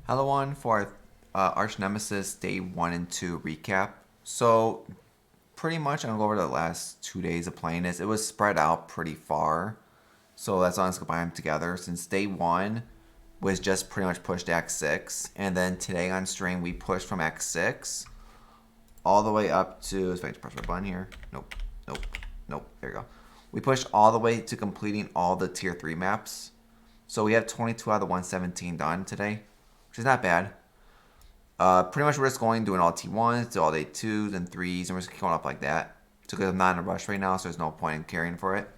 Hello one for Arch Nemesis Day 1 and 2 recap. So pretty much I'm going to go over the last 2 days of playing this. It was spread out pretty far. So that's why let's combine them together. Since Day 1 was just pretty much pushed to X6. And then today on stream we pushed from X6 all the way up to, let's press my button here. Nope, nope, nope, there you go. We pushed all the way to completing all the tier 3 maps. So we have 22 out of the 117 done today, which is not bad. Pretty much we're just going doing all T1s to all day 2s and 3s, and we're just going up like that. So because I'm not in a rush right now, so there's no point in carrying for it.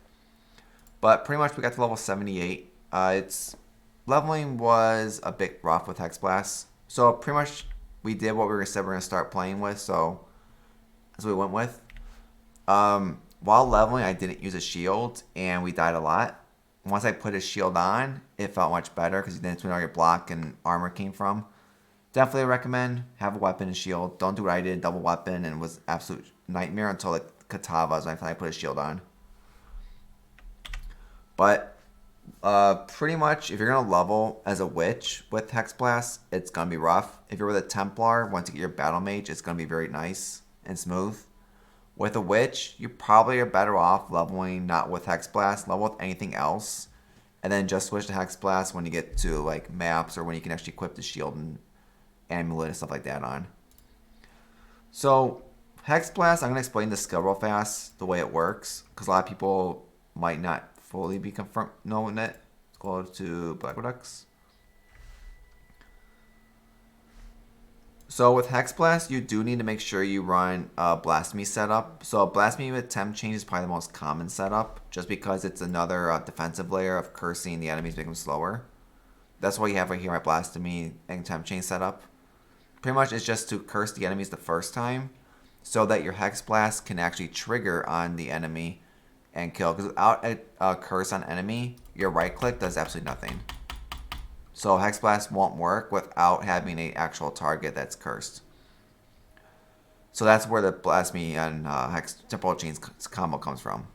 But pretty much we got to level 78. It's leveling was a bit rough with Hexblast. So pretty much we did what we said we were going to start playing with, so that's what we went with. While leveling, I didn't use a shield, and we died a lot. Once I put a shield on, it felt much better because that's where your block and armor came from. Definitely recommend have a weapon and shield. Don't do what I did, double weapon, and it was absolute nightmare until like Katavas when I finally put a shield on. But pretty much if you're gonna level as a witch with Hexblast, it's gonna be rough. If you're with a Templar, once you get your battle mage, it's gonna be very nice and smooth. With a witch, you probably are better off leveling not with Hexblast, level with anything else, and then just switch to Hexblast when you get to like maps or when you can actually equip the shield and amulet and stuff like that on. So Hexblast, I'm gonna explain the skill real fast, the way it works, because a lot of people might not fully be confirmed knowing it. Let's go to Black Redux. So with Hexblast, you do need to make sure you run Blasphemy setup. So Blasphemy with Temp Change is probably the most common setup, just because it's another defensive layer of cursing the enemies, making them slower. That's why you have right here my Blasphemy and Temp Change setup. Pretty much it's just to curse the enemies the first time, so that your Hexblast can actually trigger on the enemy and kill. Because without a curse on enemy, your right click does absolutely nothing. So Hexblast won't work without having an actual target that's cursed. So that's where the Blasphemy and Temporal Chains combo comes from.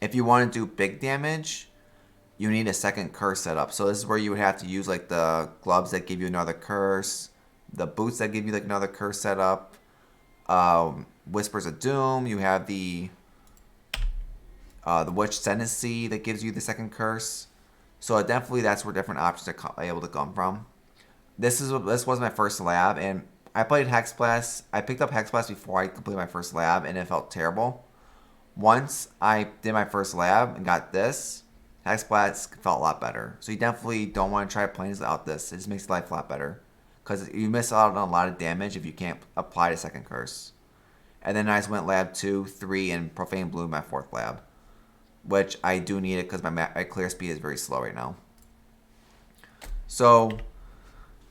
If you want to do big damage, you need a second curse setup. So this is where you would have to use like the gloves that give you another curse, the boots that give you like another curse setup, Whispers of Doom. You have the Witch Ascendancy that gives you the second curse. So definitely that's where different options are able to come from. This was my first lab, and I played Hexblast. I picked up Hexblast before I completed my first lab, and it felt terrible. Once I did my first lab and got this, Hexblast felt a lot better. So you definitely don't want to try playing without this. It just makes life a lot better. Because you miss out on a lot of damage if you can't apply the second curse. And then I just went lab 2, 3, and Profane Blue my 4th lab. Which I do need it because my clear speed is very slow right now. So,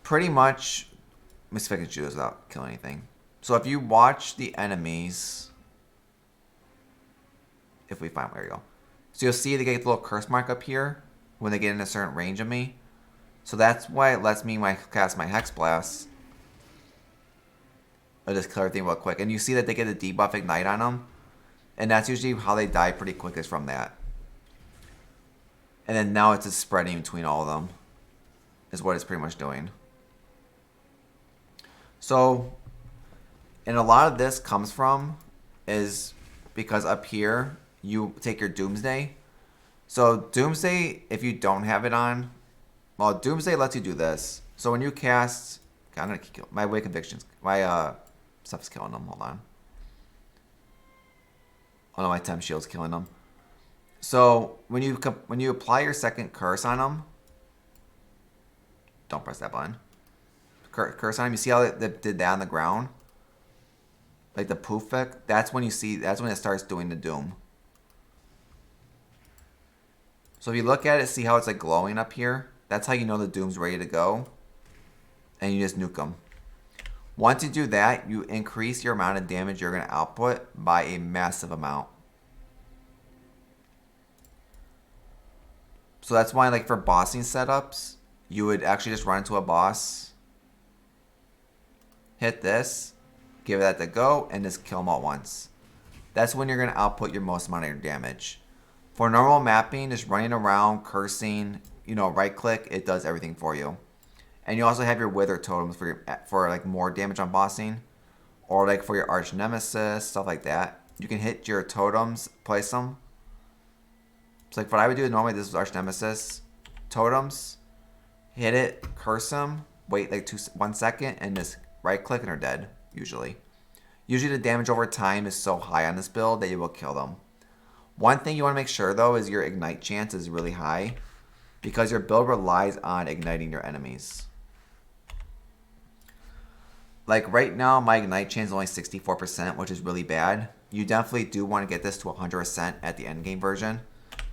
pretty much, let me see if I can shoot this without killing anything. So if you watch the enemies, if we find, there you go. So you'll see they get a little curse mark up here when they get in a certain range of me. So that's why it lets me cast my Hexblast. I'll just kill everything real quick. And you see that they get a debuff Ignite on them. And that's usually how they die pretty quick, is from that. And then now it's just spreading between all of them, is what it's pretty much doing. So, and a lot of this comes from is because up here, you take your Doomsday. So Doomsday, if you don't have it on, well, Doomsday lets you do this. So when you cast, okay, I'm gonna kill my Way Convictions. My stuff's killing them. Hold on. Oh no, my Temp Shield's killing them. So when you apply your second curse on them, don't press that button. Curse on them. You see how they did that on the ground, like the poof effect. That's when you see. That's when it starts doing the doom. So if you look at it, see how it's like glowing up here. That's how you know the doom's ready to go, and you just nuke them. Once you do that, you increase your amount of damage you're going to output by a massive amount. So that's why, like, for bossing setups, you would actually just run into a boss, hit this, give that the go, and just kill them all at once. That's when you're going to output your most amount of your damage. For normal mapping, just running around, cursing, right click, it does everything for you. And you also have your wither totems for like more damage on bossing, or like for your arch nemesis, stuff like that. You can hit your totems, place them. So like what I would do normally, this is arch nemesis, totems, hit it, curse them, wait like 1 second, and just right click and they're dead. Usually the damage over time is so high on this build that you will kill them. One thing you want to make sure though is your ignite chance is really high, because your build relies on igniting your enemies. Like right now, my ignite chance is only 64%, which is really bad. You definitely do want to get this to 100% at the end game version.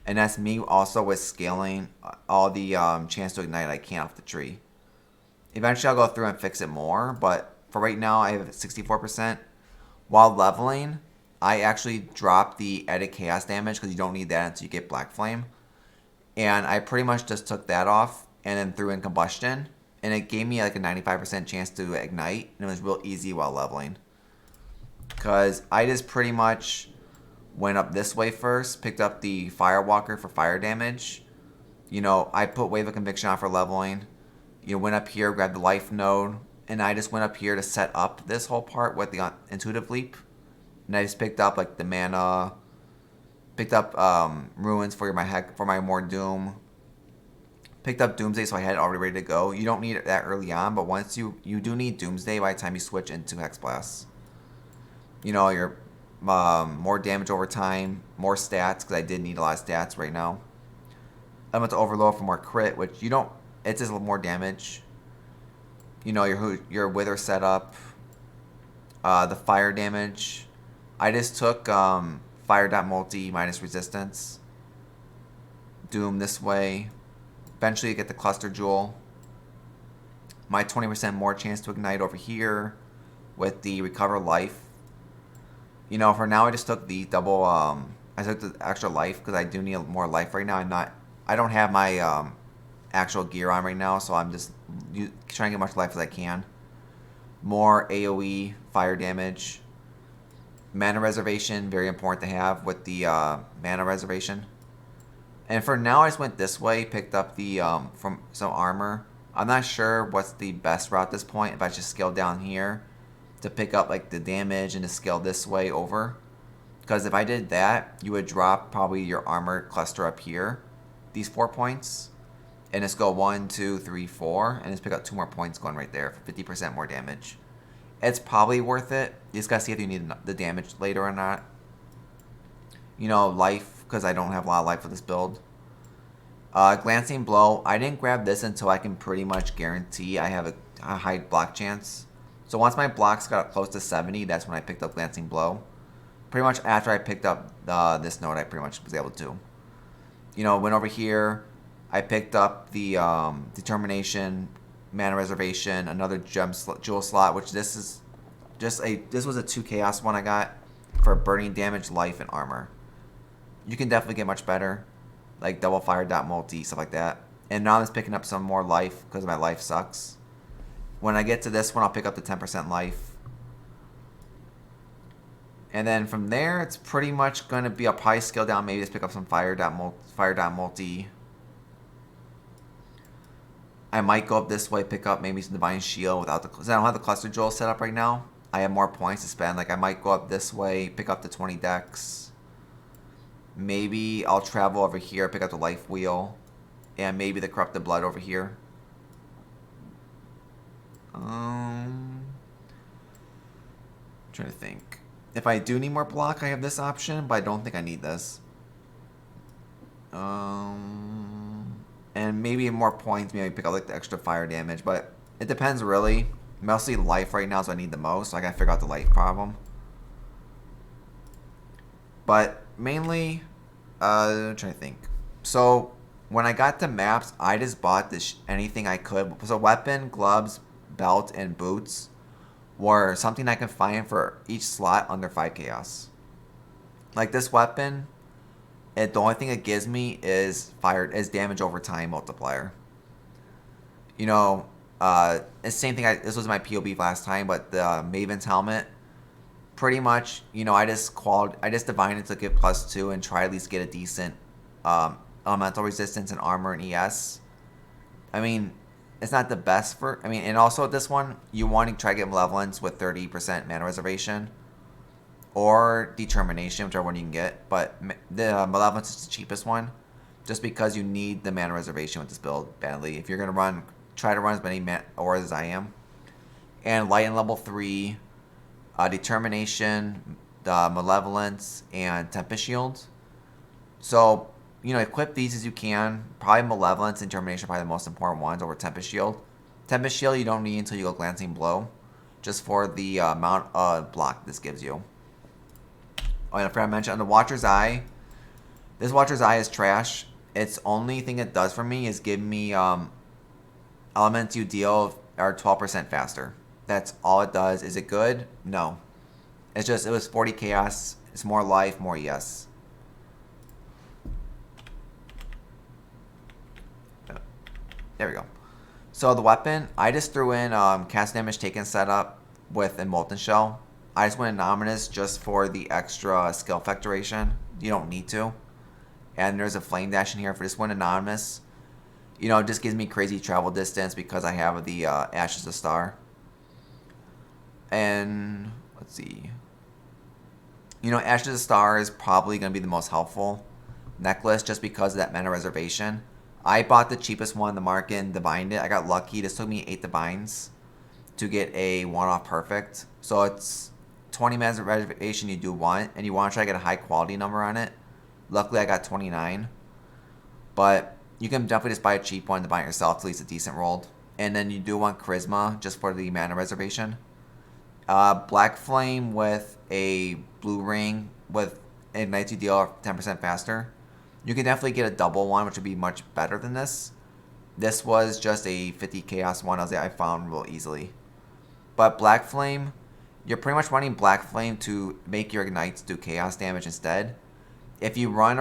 And that's me also with scaling all the chance to ignite I can off the tree. Eventually I'll go through and fix it more, but for right now I have 64%. While leveling, I actually dropped the added chaos damage because you don't need that until you get Black Flame. And I pretty much just took that off and then threw in combustion. And it gave me like a 95% chance to ignite. And it was real easy while leveling. Because I just pretty much went up this way first. Picked up the Firewalker for fire damage. You know, I put Wave of Conviction on for leveling. You know, went up here, grabbed the life node. And I just went up here to set up this whole part with the intuitive leap. And I just picked up like the mana. Picked up ruins for my more doom. Picked up Doomsday, so I had it already ready to go. You don't need it that early on, but once you do need Doomsday by the time you switch into Hexblast. You know, your more damage over time, more stats, because I did need a lot of stats right now. I went to Overload for more crit, which you don't. It's just a little more damage. You know, your Wither setup, the fire damage. I just took fire.multi minus resistance. Doom this way. Eventually you get the cluster jewel. My 20% more chance to ignite over here with the recover life. You know, for now I just took the double I took the extra life because I do need more life right now. I don't have my actual gear on right now, so I'm just trying to get as much life as I can. More AoE fire damage. Mana reservation, very important to have with the mana reservation. And for now, I just went this way, picked up the from some armor. I'm not sure what's the best route at this point. If I just scale down here to pick up like the damage and to scale this way over. Because if I did that, you would drop probably your armor cluster up here, these 4 points, and just go 1, 2, 3, 4, and just pick up 2 more points going right there for 50% more damage. It's probably worth it. You just gotta see if you need the damage later or not. You know, life, because I don't have a lot of life with this build. Glancing Blow. I didn't grab this until I can pretty much guarantee I have a high block chance. So once my blocks got up close to 70, that's when I picked up Glancing Blow. Pretty much after I picked up this node, I pretty much was able to. You know, went over here. I picked up the Determination, Mana Reservation, another Jewel slot, which this is just this was a 2 Chaos one I got for burning damage, life, and armor. You can definitely get much better, like double fire.multi, stuff like that. And now I'm just picking up some more life because my life sucks. When I get to this one, I'll pick up the 10% life. And then from there, it's pretty much going to be a high scale down, maybe just pick up some fire.multi. I might go up this way, pick up maybe some Divine Shield without the... Because I don't have the Cluster Jewel set up right now. I have more points to spend. Like, I might go up this way, pick up the 20 decks. Maybe I'll travel over here, pick up the Life Wheel. And maybe the Corrupted Blood over here. I'm trying to think. If I do need more block, I have this option, but I don't think I need this. And maybe more points, maybe pick up like the extra fire damage, but it depends really. Mostly life right now is what I need the most, so I gotta figure out the life problem. But mainly, I'm trying to think. So when I got the maps, I just bought anything I could. So weapon, gloves, belt, and boots were something I can find for each slot under 5 chaos. Like this weapon, the only thing it gives me is damage over time multiplier. You know, it's the same thing. This was my POB last time, but the Maven's helmet, pretty much, you know, I just divined it to get +2 and try at least get a decent elemental resistance and armor and ES. I mean, it's not the best for. I mean, and also this one, you want to try to get malevolence with 30% mana reservation, or determination, whichever one you can get. But the malevolence is the cheapest one, just because you need the mana reservation with this build badly. If you're gonna try to run as many auras as I am, and light in level 3, determination, the malevolence, and tempest shield. So equip these as you can. Probably malevolence and determination are probably the most important ones over tempest shield. Tempest shield you don't need until you go glancing blow, just for the amount of block this gives you. Oh, and I forgot to mention, on the Watcher's Eye, this Watcher's Eye is trash. Its only thing it does for me is give me elements you deal are 12% faster. That's all it does. Is it good? No. It's just, it was 40 chaos. It's more life, more ES. There we go. So the weapon, I just threw in cast damage taken setup with a Molten Shell. I just went Anonymous just for the extra skill effect duration. You don't need to. And there's a Flame Dash in here for this one Anonymous. It just gives me crazy travel distance because I have the Ashes of Star. And let's see. Ashes of Star is probably going to be the most helpful necklace just because of that mana reservation. I bought the cheapest one in the market and divined it. I got lucky. This took me 8 divines to get a one-off perfect. So it's 20 mana reservation you do want, and you want to try to get a high quality number on it. Luckily, I got 29. But you can definitely just buy a cheap one to buy it yourself, at least a decent rolled. And then you do want Charisma just for the mana reservation. Black Flame with a blue ring with ignites you deal 10% faster. You can definitely get a double one, which would be much better than this. This was just a 50 chaos one I found real easily. But Black Flame, you're pretty much running Black Flame to make your ignites do chaos damage instead. If you run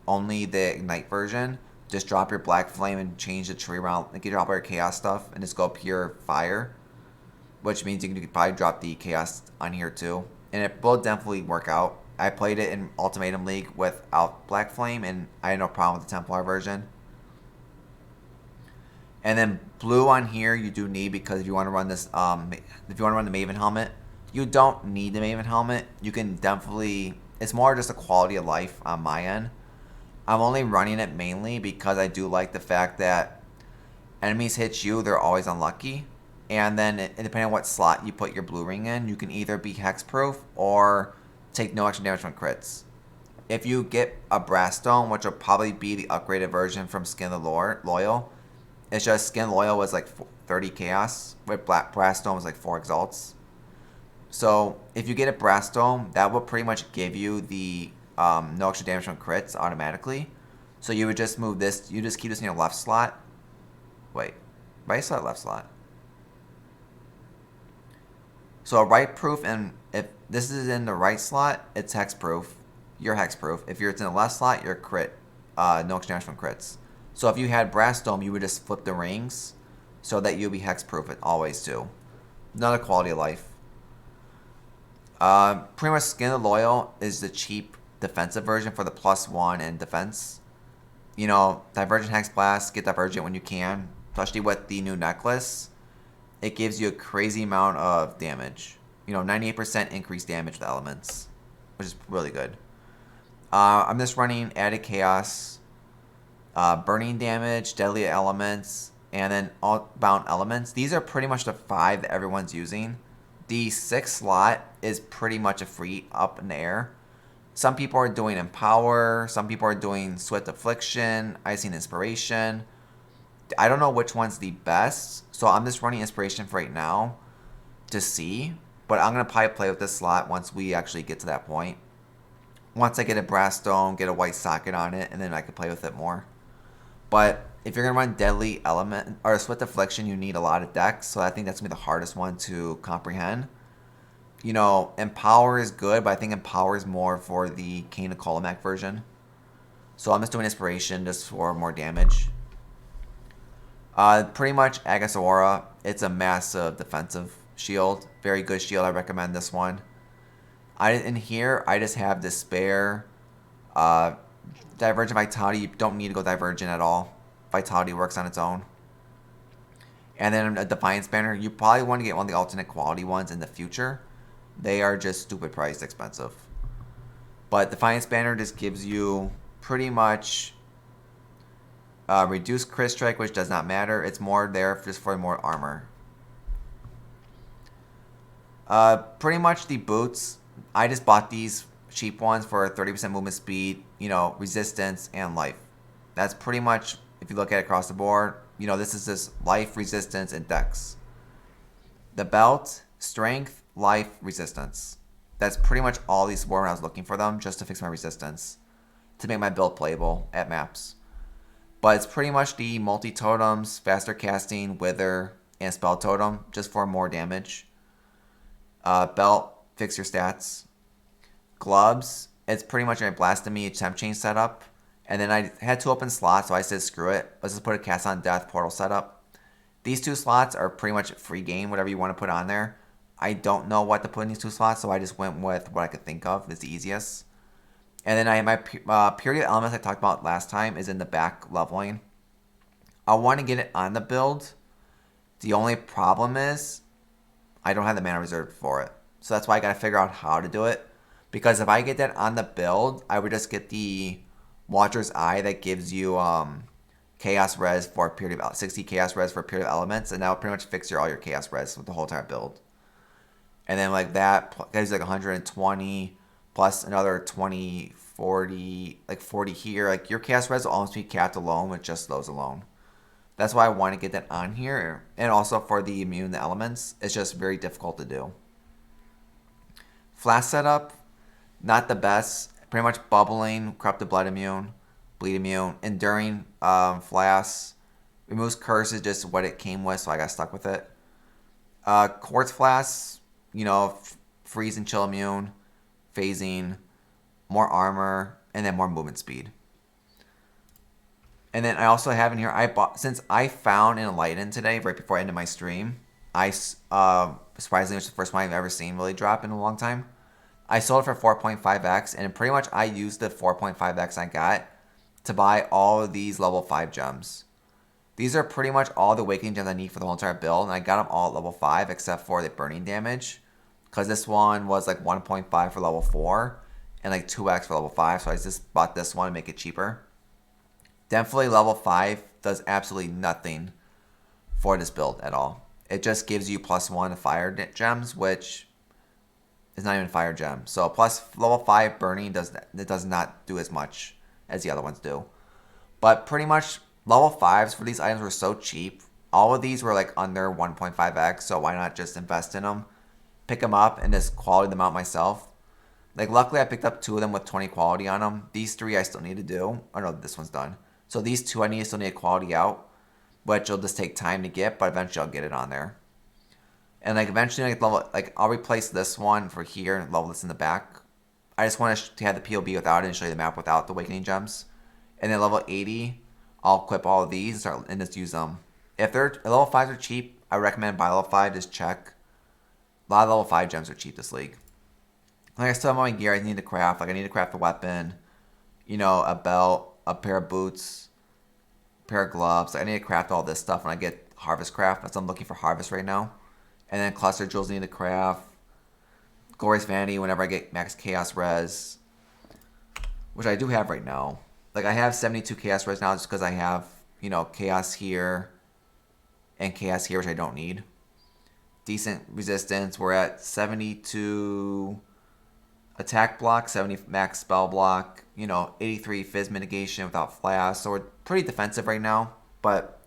only the ignite version, just drop your Black Flame and change the tree around, like you drop all your chaos stuff and just go pure fire. Which means you can probably drop the chaos on here too. And it will definitely work out. I played it in Ultimatum League without Black Flame, and I had no problem with the Templar version. And then blue on here you do need, because if you want to run this, if you want to run the Maven helmet, you don't need the Maven helmet. You can definitely, it's more just a quality of life on my end. I'm only running it mainly because I do like the fact that enemies hit you, they're always unlucky. And then depending on what slot you put your blue ring in, you can either be hexproof or take no extra damage from crits. If you get a Brass Stone, which will probably be the upgraded version from Skin of the Loyal, it's just Skin Loyal was like 30 chaos, with Brass Stone was like 4 exalts. So if you get a Brass Stone, that will pretty much give you the no extra damage from crits automatically. So you would just move this, you just keep this in your left slot. Wait, right slot, left slot. So right proof, and if this is in the right slot, it's hex proof. You're hex proof. If it's in the left slot, you're crit. No exchange from crits. So if you had Brass Dome, you would just flip the rings so that you'll be hex proof always too. Another quality of life. Pretty much Skin of the Loyal is the cheap defensive version for the +1 and defense. Divergent Hexblast, get Divergent when you can, especially with the new necklace. It gives you a crazy amount of damage. 98% increased damage with elements, which is really good. I'm just running Added Chaos, Burning Damage, Deadly Elements, and then Outbound Elements. These are pretty much the 5 that everyone's using. The 6th slot is pretty much a free up in the air. Some people are doing Empower, some people are doing Swift Affliction, Icing Inspiration. I don't know which one's the best, so I'm just running Inspiration for right now to see. But I'm going to probably play with this slot once we actually get to that point. Once I get a Brass Stone, get a white socket on it, and then I can play with it more. But if you're going to run Deadly Element or Swift Affliction, you need a lot of decks, so I think that's going to be the hardest one to comprehend. Empower is good, but I think Empower is more for the Kane of Kolomak version. So I'm just doing Inspiration just for more damage. Pretty much Agus Aura, it's a massive defensive shield. Very good shield, I recommend this one. In here, I just have Despair. Divergent Vitality, you don't need to go Divergent at all. Vitality works on its own. And then a Defiance banner, you probably want to get one of the alternate quality ones in the future. They are just stupid priced expensive. But Defiance banner just gives you pretty much reduced crit strike, which does not matter. It's more there just for more armor. Pretty much the boots, I just bought these cheap ones for 30% movement speed, resistance, and life. That's pretty much, if you look at it across the board, this is just life, resistance, and dex. The belt, strength, life, resistance. That's pretty much all these were when I was looking for them, just to fix my resistance, to make my build playable at maps. But it's pretty much the multi-totems, faster casting, wither, and spell totem, just for more damage. Belt, fix your stats. Gloves, it's pretty much my blasphemy temp chain setup. And then I had 2 open slots, so I said screw it. Let's just put a cast on death portal setup. These 2 slots are pretty much free game, whatever you want to put on there. I don't know what to put in these 2 slots, so I just went with what I could think of. It's the easiest. And then I have my Purity of Elements I talked about last time is in the back leveling. I want to get it on the build. The only problem is I don't have the mana reserved for it. So that's why I got to figure out how to do it. Because if I get that on the build, I would just get the Watcher's Eye that gives you Chaos Res for a period of 60 Chaos Res for a period of elements, and that will pretty much fix all your Chaos Res with the whole entire build. And then like that gives like 120 plus another 20, 40, like 40 here. Like your Chaos Res will almost be capped alone with just those alone. That's why I want to get that on here. And also for the immune the elements, it's just very difficult to do. Flask setup, not the best. Pretty much bubbling, corrupted blood immune, bleed immune, enduring flasks, removes curse is just what it came with, so I got stuck with it. Quartz flasks, freeze and chill immune, phasing, more armor, and then more movement speed. And then I also have in here, since I found an Enlighten today, right before I ended my stream, I surprisingly, which is the first one I've ever seen really drop in a long time. I sold it for 4.5x, and pretty much I used the 4.5x I got to buy all of these level 5 gems. These are pretty much all the awakening gems I need for the whole entire build, and I got them all at level 5 except for the burning damage, because this one was like 1.5 for level 4 and like 2x for level 5, so I just bought this one to make it cheaper. Definitely level 5 does absolutely nothing for this build at all. It just gives you +1 to fire gems, which is not even a fire gem. So plus level 5 burning does not do as much as the other ones do. But pretty much level 5s for these items were so cheap. All of these were like under 1.5x, so why not just invest in them, pick them up, and just quality them out myself. Like luckily I picked up 2 of them with 20 quality on them. These 3 I still need to do. Oh no, this one's done. So these 2 I still need quality out, which will just take time to get, but eventually I'll get it on there. And like eventually I'll replace this one for here and level this in the back. I just want to have the POB without it and show you the map without the awakening gems. And then level 80, I'll equip all of these and just use them. If level 5s are cheap, I recommend buy level 5, just check. A lot of level 5 gems are cheap this league. Like I still have my gear I need to craft. Like I need to craft a weapon, a belt, a pair of boots, a pair of gloves. I need to craft all this stuff when I get harvest craft. That's what I'm looking for harvest right now. And then cluster jewels need to craft. Glorious Vanity whenever I get max chaos res, which I do have right now. Like I have 72 chaos res now just because I have, chaos here and chaos here, which I don't need. Decent resistance. We're at 72 attack block, 70 max spell block, 83 fizz mitigation without flash. So we're pretty defensive right now. But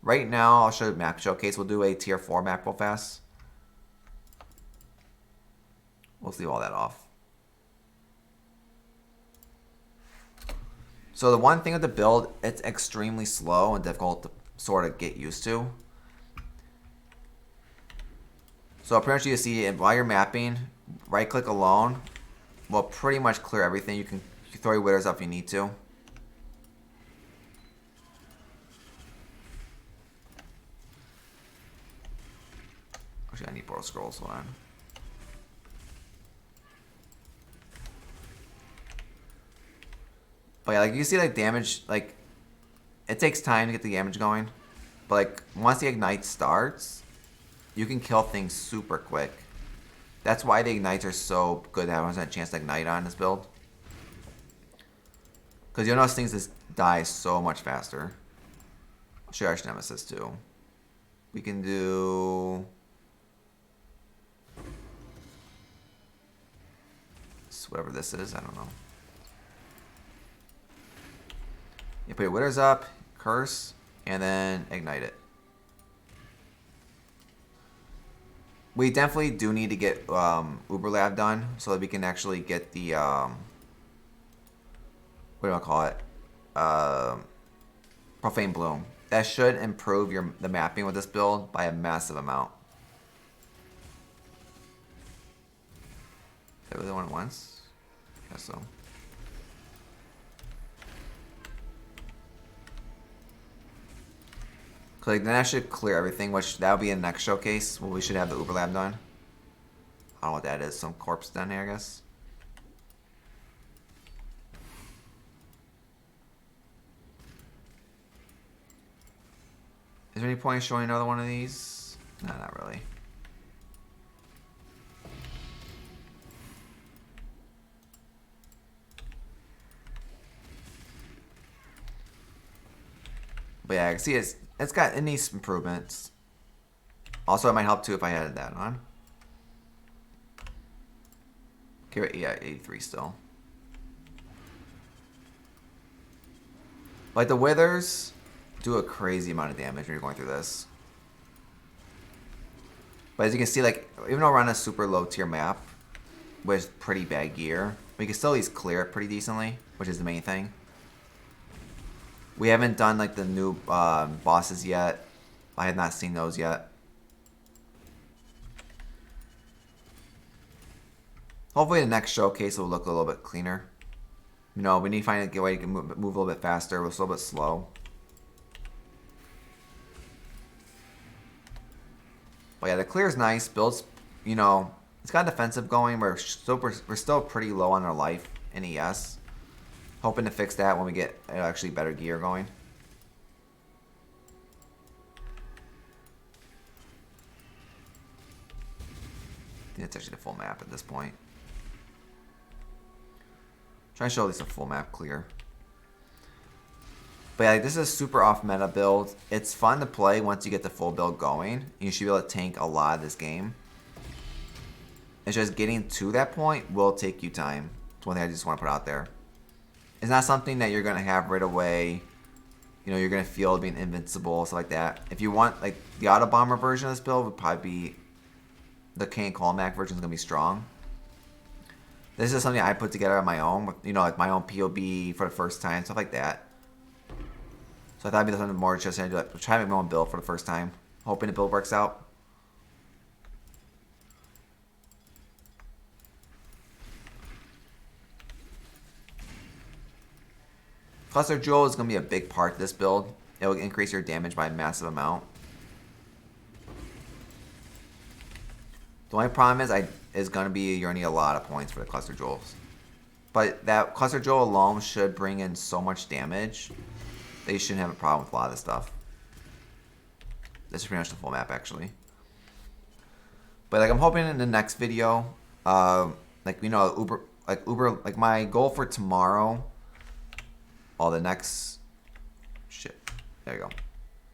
right now, I'll show you the map showcase. We'll do a tier 4 map real fast. We'll leave all that off. So the one thing with the build, it's extremely slow and difficult to sort of get used to. So pretty much you see while you're mapping, right click alone will pretty much clear everything. You can throw your withers up if you need to. Actually, I need portal scrolls. Hold on. But yeah, like you see like damage, like it takes time to get the damage going. But like once the ignite starts, you can kill things super quick. That's why the ignites are so good to have a chance to ignite on this build. Because you'll notice things just die so much faster. I'll show you Arch Nemesis too. We can do... whatever this is, I don't know. You put your Withers up, curse, and then ignite it. We definitely do need to get Uber Lab done so that we can actually get the what do I call it? Profane Bloom. That should improve the mapping with this build by a massive amount. Is that really what it wants? I guess so. Like, then that should clear everything, which that'll be in the next showcase. Well, we should have the Uber Lab done. I don't know what that is. Some corpse down there, I guess. Is there any point in showing another one of these? No, not really. But yeah, I can see it needs improvements. Also, it might help too if I added that on. Okay, yeah, 83 still. Like the Withers do a crazy amount of damage when you're going through this. But as you can see, like even though we're on a super low tier map with pretty bad gear, we can still at least clear it pretty decently, which is the main thing. We haven't done like the new bosses yet. I have not seen those yet. Hopefully the next showcase will look a little bit cleaner. You know, we need to find a way to move a little bit faster. We're a little bit slow. But yeah, the clear is nice. Builds, you know, it's got defensive going. We're still pretty low on our life in ES. Hoping to fix that when we get actually better gear going. I think it's actually the full map at this point. Try to show at least a full map clear. But yeah, this is a super off meta build. It's fun to play once you get the full build going. You should be able to tank a lot of this game. It's just getting to that point will take you time. It's one thing I just want to put out there. It's not something that you're going to have right away. You know, you're going to feel being invincible, stuff like that. If you want, like, the Auto Bomber version of this build would probably be... The Kane Callmac version is going to be strong. This is something I put together on my own. You know, like my own POB for the first time, stuff like that. So I thought it'd be something more just to do it. Try to make my own build for the first time. Hoping the build works out. Cluster Jewel is going to be a big part of this build. It will increase your damage by a massive amount. The only problem is going to be you're going to need a lot of points for the Cluster Jewels. But that Cluster Jewel alone should bring in so much damage that you shouldn't have a problem with a lot of this stuff. This is pretty much the full map, actually. But like I'm hoping in the next video, like you know, Uber, my goal for tomorrow. All the next shit. There you go.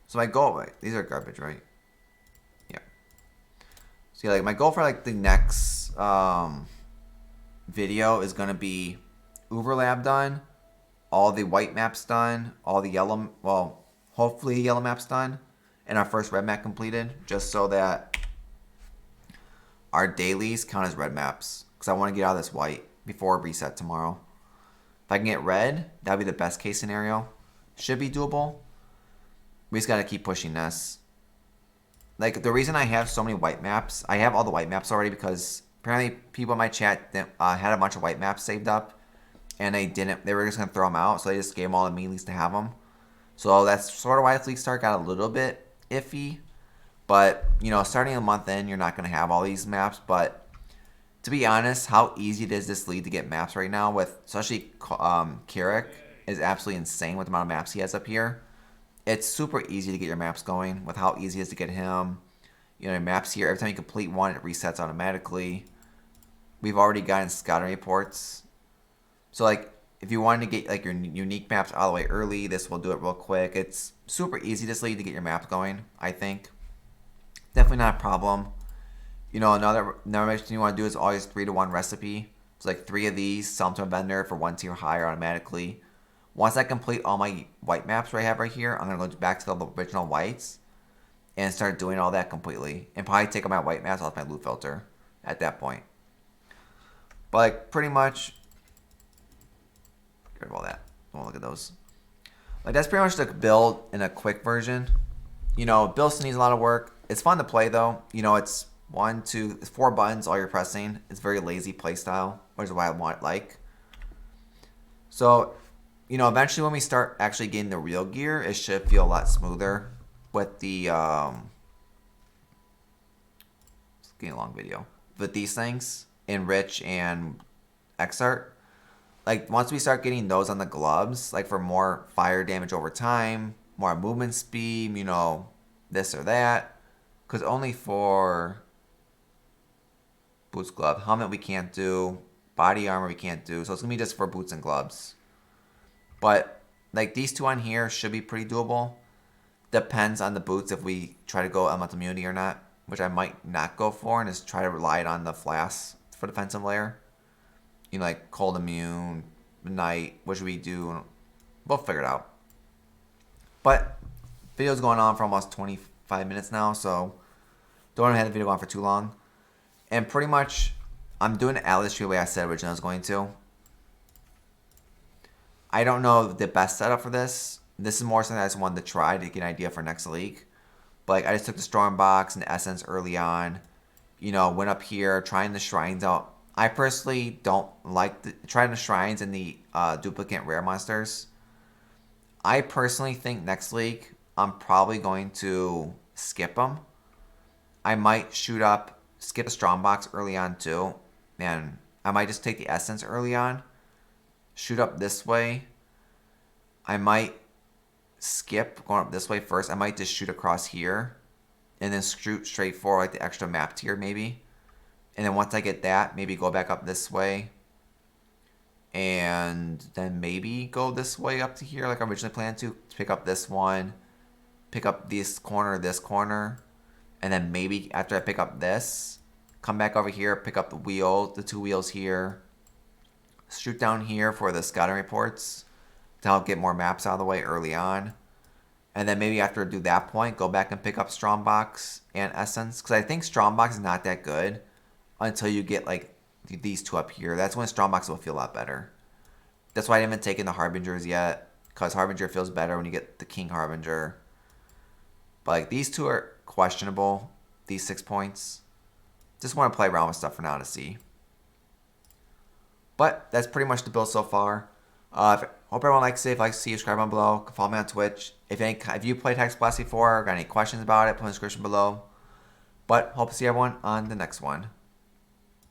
So my goal, wait, these are garbage, right? Yeah. So yeah, like my goal for like the next video is gonna be Uber Lab done, all the white maps done, all the yellow, well, hopefully yellow maps done, and our first red map completed, just so that our dailies count as red maps. Because I want to get out of this white before reset tomorrow. If I can get red, that would be the best case scenario. Should be doable. We just got to keep pushing this. Like, the reason I have so many white maps, I have all the white maps already because apparently people in my chat had a bunch of white maps saved up. And they were just going to throw them out. So they just gave them all the mealies to have them. So that's sort of why the Fleet Start got a little bit iffy. But, you know, starting a month in, you're not going to have all these maps. But to be honest, how easy it is this league to get maps right now with, especially Kirik is absolutely insane with the amount of maps he has up here. it's super easy to get your maps going with how easy it is to get him. You know, your maps here, every time you complete one, it resets automatically. We've already gotten scouting reports. So, like, if you wanted to get, like, your unique maps all the way early, this will do it real quick. It's super easy this league to get your maps going, I think. Definitely not a problem. You know, another thing you want to do is always 3-to-1 recipe. It's like 3 of these, sell them to a vendor for 1 tier higher automatically. Once I complete all my white maps I have right here, I'm going to go back to the original whites and start doing all that completely. And probably take all my white maps off my loot filter at that point. But, like, pretty much, get rid of all that. Don't look at those. Like, that's pretty much the build in a quick version. You know, build still needs a lot of work. It's fun to play, though. You know, it's 4 buttons, all you're pressing. It's very lazy play style, which is what I want like. So, you know, eventually when we start actually getting the real gear, it should feel a lot smoother with the, it's getting a long video, with these things, Enrich and Xart. Like, once we start getting those on the gloves, like for more fire damage over time, more movement speed, you know, this or that. Because only for boots, glove, helmet we can't do, body armor we can't do. So it's going to be just for boots and gloves. But, like, these 2 on here should be pretty doable. Depends on the boots if we try to go elemental immunity or not, which I might not go for and just try to rely on the Flasks for defensive layer. You know, like cold immune, night, what should we do? We'll figure it out. But video's going on for almost 25 minutes now, so don't want to have the video on for too long. And pretty much, I'm doing the Atlas tree the way I said originally I was going to. I don't know the best setup for this. This is more something I just wanted to try to get an idea for next league. But like, I just took the Storm Box and Essence early on. You know, went up here, trying the shrines out. I personally don't like trying the shrines and the duplicate rare monsters. I personally think next league, I'm probably going to skip them. I might skip the Strong Box early on too. And I might just take the Essence early on. Shoot up this way. I might skip going up this way first. I might just shoot across here. And then shoot straight forward like the extra map tier maybe. And then once I get that, maybe go back up this way. And then maybe go this way up to here like I originally planned to. Pick up this one. Pick up this corner. And then maybe after I pick up this, come back over here, pick up the 2 wheels here. Shoot down here for the scouting reports to help get more maps out of the way early on. And then maybe after I do that point, go back and pick up Strongbox and Essence. Because I think Strongbox is not that good until you get like these 2 up here. That's when Strongbox will feel a lot better. That's why I haven't taken the Harbingers yet. Because Harbinger feels better when you get the King Harbinger. But like these 2 are questionable. These 6 points. Just want to play around with stuff for now to see. But that's pretty much the build so far. Hope everyone likes it. If you like to see, subscribe down below. Follow me on Twitch. If you played Hexblast before or got any questions about it, put in the description below. But hope to see everyone on the next one.